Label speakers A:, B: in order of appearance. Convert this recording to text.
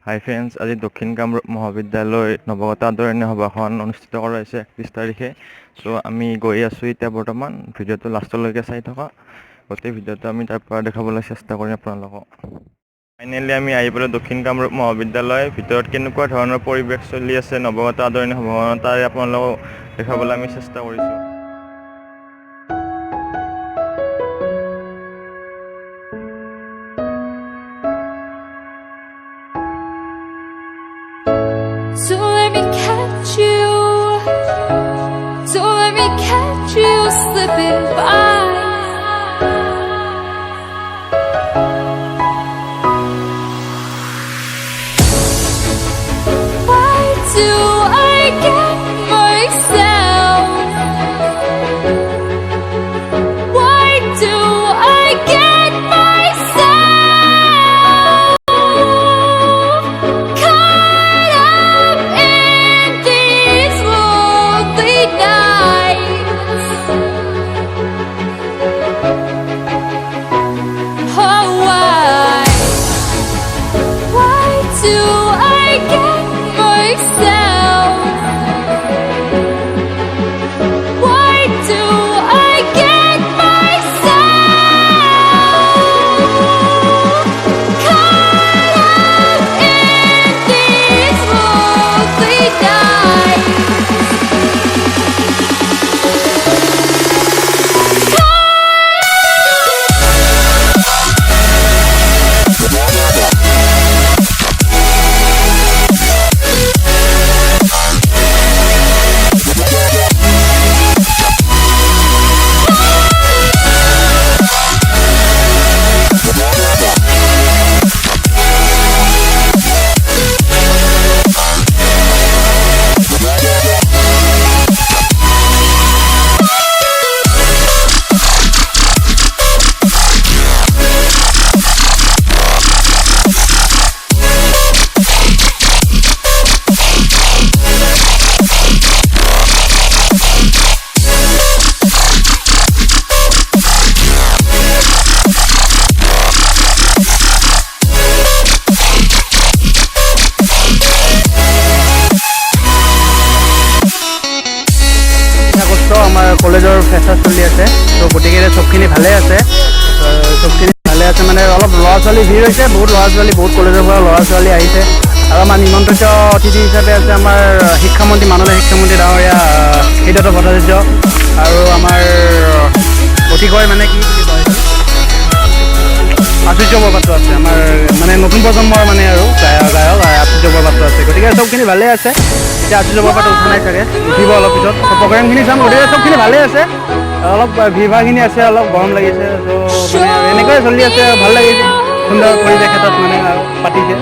A: High friends, আজি দক্ষিণ কামৰূপ মহাবিদ্যালয় নৱাগত আদৰণি সভাখন অনুষ্ঠিত কৰা হৈছে 31 তাৰিখে। চ' আমি গৈ আছোঁ এতিয়া বৰ্তমান। ভিডিঅ'টো লাষ্টলৈকে চাই থকা। গোটেই ভিডিঅ'টো আমি তাৰ পৰা দেখাবলৈ চেষ্টা কৰিম আপোনালোকক। ফাইনেলি আমি আহি পালোঁ দক্ষিণ কামৰূপ মহাবিদ্যালয়। ভিতৰত কেনেকুৱা ধৰণৰ পৰিৱেশ চলি আছে নৱাগত আদৰণি সভাখন তাৰে আপোনালোকক দেখাবলৈ আমি চেষ্টা কৰিছোঁ।
B: So let me catch you, so let me catch you slipping by. Why do I get myself? Why do I get myself caught up in these lonely nights? Oh, why do I get myself? Why do I get myself caught up in these lonely nights?
C: আমাৰ কলেজৰ ফেচাৰ চলি আছে, তো গতিকে চবখিনি ভালে আছে। চবখিনি ভালে আছে মানে অলপ ল'ৰা ছোৱালী ভিৰ হৈছে, বহুত ল'ৰা ছোৱালী, বহুত কলেজৰ পৰা ল'ৰা ছোৱালী আহিছে। আৰু আমাৰ নিমন্ত্ৰিত অতিথি হিচাপে আছে আমাৰ শিক্ষামন্ত্ৰী, মাননীয় শিক্ষামন্ত্ৰী ডাঙৰীয়া হৃদয়ত ভট্টাচাৰ্য, আৰু আমাৰ অতিকৈ মানে কি বুলি কয় আচুৰ্য বৰপাত্ৰ আছে, আমাৰ মানে নতুন প্ৰজন্মৰ মানে আৰু গায়ক আচুৰ্য বৰপাত্ৰ আছে। গতিকে চবখিনি ভালে আছে। এতিয়া আচুৰ্য বৰপাত্ৰ উঠা নাই চাগে, উঠিব অলপ পিছত। প্ৰগ্ৰেমখিনি চাম, গতিকে চবখিনি ভালে আছে। অলপ ভিৰ ভাৰখিনি আছে, অলপ গৰম লাগিছে। ত' মানে এনেকৈয়ে চলি আছে, ভাল লাগিছে। সুন্দৰ পৰিৱেশ এটাত মানে পাতিছে।